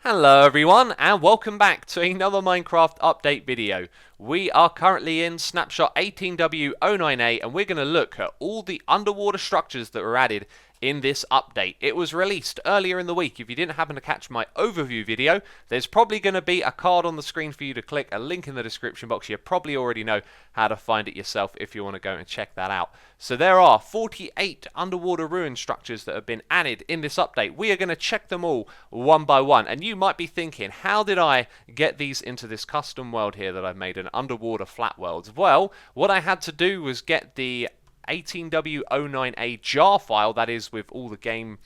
Hello everyone and welcome back to another Minecraft update video. We are currently in Snapshot 18w09a and we're going to look at all the underwater structures that were added in this update. It was released earlier in the week. If you didn't happen to catch my overview video, there's probably going to be a card on the screen for you to click, a link in the description box. You probably already know how to find it yourself if you want to go and check that out. So there are 48 underwater ruin structures that have been added in this update. We are going to check them all one by one, and you might be thinking, how did I get these into this custom world here that I've made, an underwater flat world? Well, what I had to do was get the 18w09a jar file, that is with all the game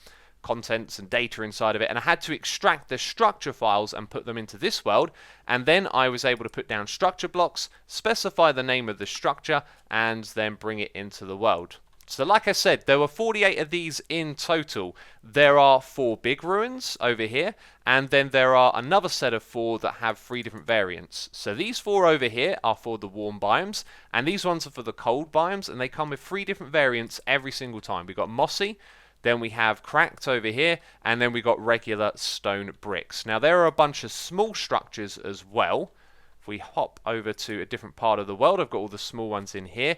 contents and data inside of it, and I had to extract the structure files and put them into this world, and then I was able to put down structure blocks, specify the name of the structure, and then bring it into the world. So like I said, there were 48 of these in total. There are 4 big ruins over here, and then there are another set of 4 that have 3 different variants. So these 4 over here are for the warm biomes, and these ones are for the cold biomes, and they come with 3 different variants every single time. We've got mossy, then we have cracked over here, and then we got regular stone bricks. Now there are a bunch of small structures as well. If we hop over to a different part of the world, I've got all the small ones in here.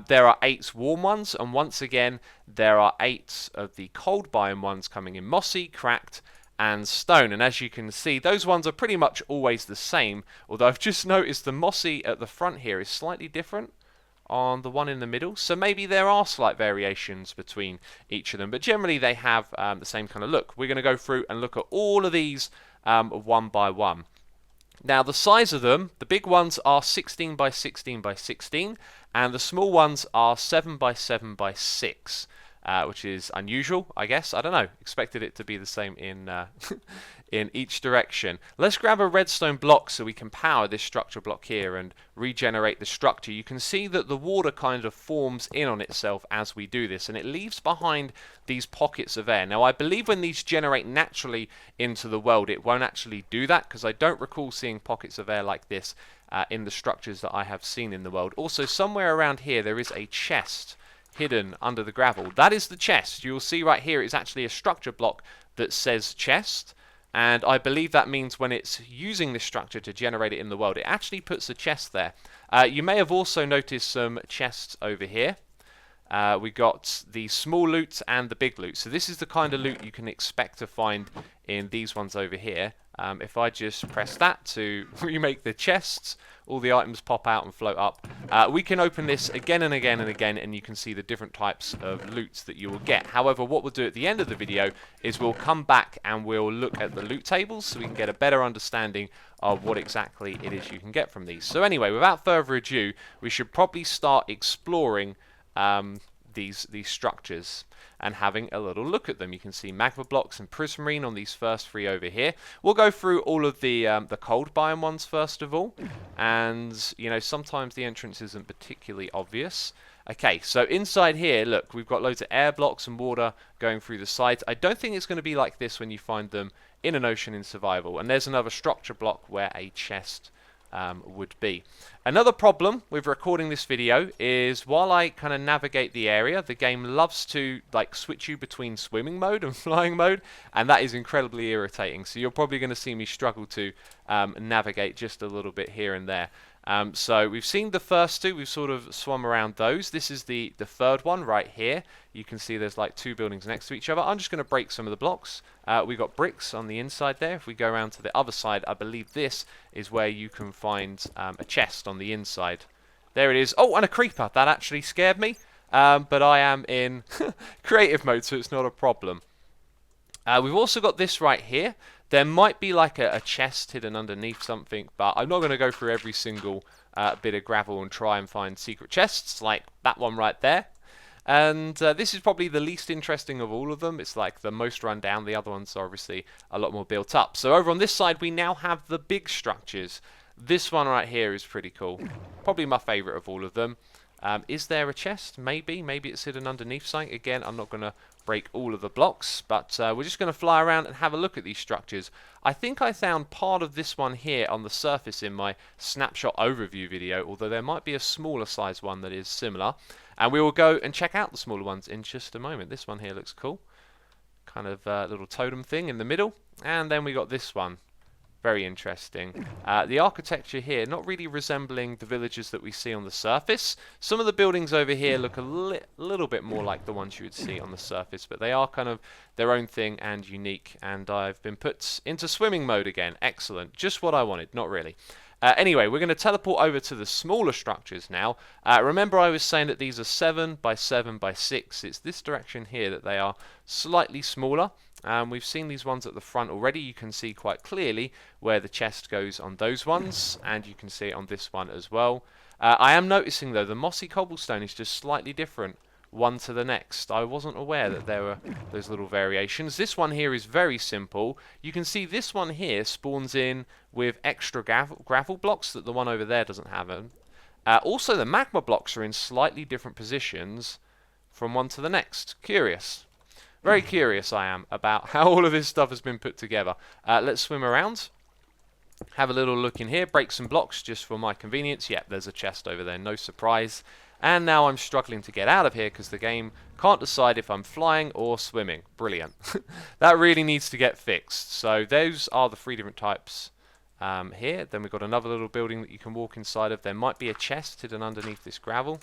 There are 8 warm ones, and once again, there are 8 of the cold biome ones coming in mossy, cracked, and stone. And as you can see, those ones are pretty much always the same, although I've just noticed the mossy at the front here is slightly different on the one in the middle, so maybe there are slight variations between each of them, but generally they have the same kind of look. We're going to go through and look at all of these one by one. Now the size of them, the big ones are 16 by 16 by 16, and the small ones are 7 by 7 by 6, which is unusual, I guess. I don't know, expected it to be the same in in each direction. Let's grab a redstone block so we can power this structure block here and regenerate the structure. You can see that the water kind of forms in on itself as we do this, and it leaves behind these pockets of air. Now I believe when these generate naturally into the world, it won't actually do that, because I don't recall seeing pockets of air like this in the structures that I have seen in the world. Also, somewhere around here there is a chest hidden under the gravel. That is the chest. You'll see right here it's actually a structure block that says chest, and I believe that means when it's using this structure to generate it in the world, it actually puts a chest there. You may have also noticed some chests over here. We got the small loot and the big loot. So this is the kind of loot you can expect to find in these ones over here. If I just press that to remake the chests, all the items pop out and float up. We can open this again and again and again, and you can see the different types of loot that you will get. However, what we'll do at the end of the video is we'll come back and we'll look at the loot tables so we can get a better understanding of what exactly it is you can get from these. So anyway, without further ado, we should probably start exploring these structures and having a little look at them. You can see magma blocks and prismarine on these first 3 over here. We'll go through all of the cold biome ones first of all, and you know, sometimes the entrance isn't particularly obvious. Okay, so inside here, look, we've got loads of air blocks and water going through the sides. I don't think it's going to be like this when you find them in an ocean in survival. And there's another structure block where a chest would be. Another problem with recording this video is while I kind of navigate the area, the game loves to like switch you between swimming mode and flying mode, and that is incredibly irritating. So you're probably going to see me struggle to navigate just a little bit here and there. So we've seen the first 2, we've sort of swum around those. This is the third one right here. You can see there's like 2 buildings next to each other. I'm just going to break some of the blocks. We've got bricks on the inside there. If we go around to the other side, I believe this is where you can find a chest on the inside. There it is. Oh, and a creeper. That actually scared me. But I am in creative mode, so it's not a problem. We've also got this right here. There might be like a chest hidden underneath something, but I'm not going to go through every single bit of gravel and try and find secret chests like that one right there. And this is probably the least interesting of all of them. It's like the most run down. The other ones are obviously a lot more built up. So over on this side, we now have the big structures. This one right here is pretty cool. Probably my favorite of all of them. Is there a chest? Maybe. Maybe it's hidden underneath something. Again, I'm not going to break all of the blocks, but we're just going to fly around and have a look at these structures. I think I found part of this one here on the surface in my snapshot overview video, although there might be a smaller size one that is similar. And we will go and check out the smaller ones in just a moment. This one here looks cool. kind of little totem thing in the middle. And then we got this one. Very interesting. The architecture here, not really resembling the villages that we see on the surface. Some of the buildings over here look a little bit more like the ones you would see on the surface, but they are kind of their own thing and unique. And I've been put into swimming mode again. Excellent. Just what I wanted. Not really. Anyway, we're going to teleport over to the smaller structures now. Remember I was saying that these are 7 by 7 by 6. It's this direction here that they are slightly smaller. We've seen these ones at the front already. You can see quite clearly where the chest goes on those ones, and you can see it on this one as well. I am noticing though the mossy cobblestone is just slightly different one to the next. I wasn't aware that there were those little variations. This one here is very simple. You can see this one here spawns in with extra gravel blocks that the one over there doesn't have. Also the magma blocks are in slightly different positions from one to the next. Curious. Very curious I am about how all of this stuff has been put together. Let's swim around. Have a little look in here. Break some blocks just for my convenience. Yep, there's a chest over there. No surprise. And now I'm struggling to get out of here because the game can't decide if I'm flying or swimming. Brilliant. That really needs to get fixed. So those are the 3 different types here. Then we've got another little building that you can walk inside of. There might be a chest hidden underneath this gravel.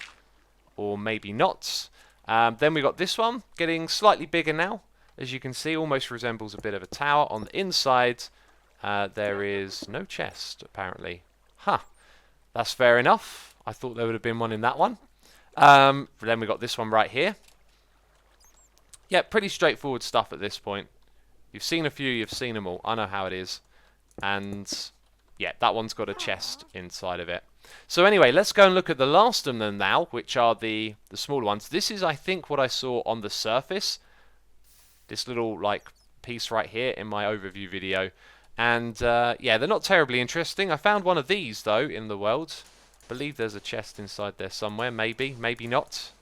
Or maybe not. Then we got this one, getting slightly bigger now. As you can see, almost resembles a bit of a tower. On the inside, there is no chest, apparently. Huh. That's fair enough. I thought there would have been one in that one. Then we got this one right here. Yeah, pretty straightforward stuff at this point. You've seen a few, you've seen them all. I know how it is. And yeah, that one's got a chest inside of it. So anyway, let's go and look at the last of them now, which are the smaller ones. This is, I think, what I saw on the surface. This little, like, piece right here in my overview video. And, yeah, they're not terribly interesting. I found one of these, though, in the world. I believe there's a chest inside there somewhere. Maybe, maybe not.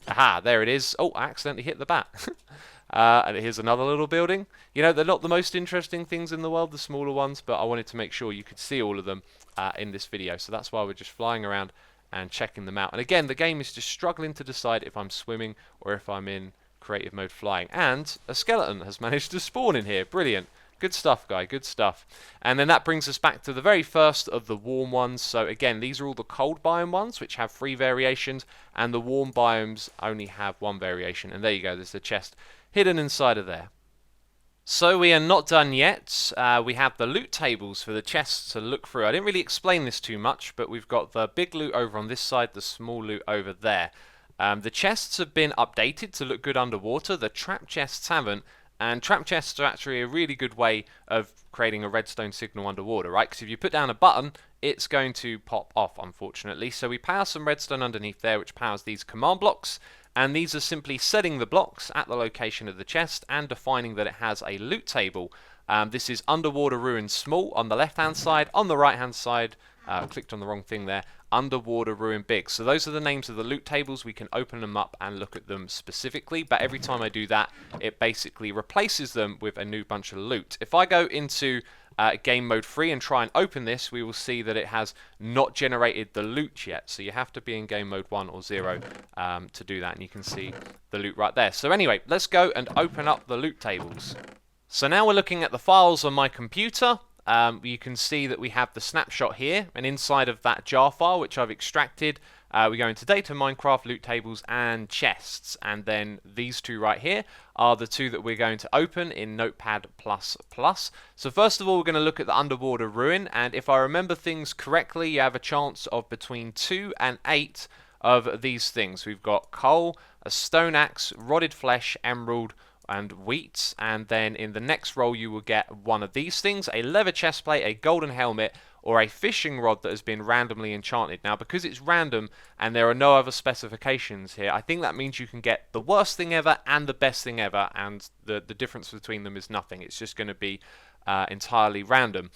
Aha, there it is. Oh, I accidentally hit the bat. And here's another little building. You know, they're not the most interesting things in the world, the smaller ones, but I wanted to make sure you could see all of them in this video. So that's why we're just flying around and checking them out. And again, the game is just struggling to decide if I'm swimming or if I'm in creative mode flying. And a skeleton has managed to spawn in here. Brilliant. Good stuff, guy. Good stuff. And then that brings us back to the very first of the warm ones. So again, these are all the cold biome ones, which have 3 variations, and the warm biomes only have 1 variation. And there you go. There's the chest hidden inside of there. So we are not done yet. We have the loot tables for the chests to look through. I didn't really explain this too much, but we've got the big loot over on this side, the small loot over there. The chests have been updated to look good underwater. The trap chests haven't. And trap chests are actually a really good way of creating a redstone signal underwater, right? Because if you put down a button, it's going to pop off, unfortunately. So we power some redstone underneath there, which powers these command blocks. And these are simply setting the blocks at the location of the chest and defining that it has a loot table. This is Underwater Ruin Small on the left-hand side. On the right-hand side, clicked on the wrong thing there, Underwater Ruin Big. So those are the names of the loot tables. We can open them up and look at them specifically. But every time I do that, it basically replaces them with a new bunch of loot. If I go into game mode 3 and try and open this, we will see that it has not generated the loot yet. So you have to be in game mode 1 or 0 to do that. And you can see the loot right there. So anyway, let's go and open up the loot tables. So now we're looking at the files on my computer. You can see that we have the snapshot here, and inside of that jar file, which I've extracted, we go into data, Minecraft, loot tables, and chests. And then these 2 right here are the 2 that we're going to open in Notepad++. So first of all, we're going to look at the Underwater Ruin, and if I remember things correctly, you have a chance of between 2 and 8 of these things. We've got coal, a stone axe, rotted flesh, emerald, and wheat, and then in the next roll you will get one of these things, a leather chestplate, a golden helmet, or a fishing rod that has been randomly enchanted. Now, because it's random and there are no other specifications here, I think that means you can get the worst thing ever and the best thing ever, and the difference between them is nothing. It's just going to be entirely random.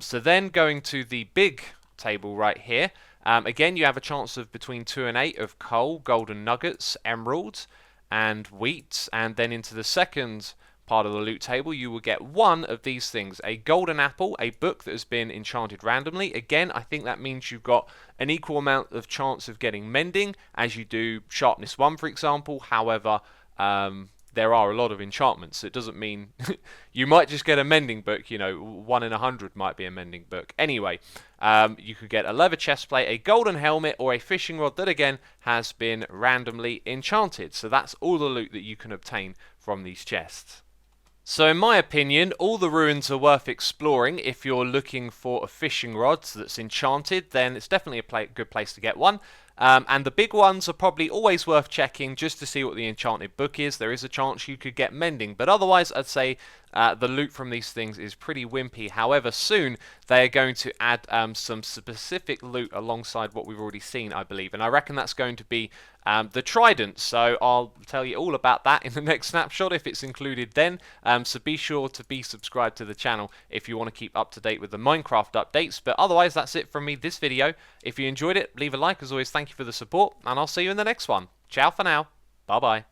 So then going to the big table right here, again you have a chance of between 2 and 8 of coal, golden nuggets, emeralds, and wheat. And then into the second part of the loot table you will get one of these things, a golden apple, a book that has been enchanted randomly. Again, I think that means you've got an equal amount of chance of getting mending as you do sharpness 1, for example. However, there are a lot of enchantments. It doesn't mean you might just get a mending book, you know, 1 in 100 might be a mending book. Anyway, you could get a leather chestplate, a golden helmet, or a fishing rod that again has been randomly enchanted. So that's all the loot that you can obtain from these chests. So in my opinion, all the ruins are worth exploring. If you're looking for a fishing rod that's enchanted, then it's definitely a good place to get one. And the big ones are probably always worth checking just to see what the enchanted book is. There is a chance you could get mending, but otherwise I'd say the loot from these things is pretty wimpy. However, soon they are going to add some specific loot alongside what we've already seen, I believe, and I reckon that's going to be the trident. So I'll tell you all about that in the next snapshot if it's included then. So be sure to be subscribed to the channel if you want to keep up to date with the Minecraft updates. But otherwise, that's it from me this video. If you enjoyed it, leave a like. As always, thank you for the support, and I'll see you in the next one. Ciao for now. Bye bye.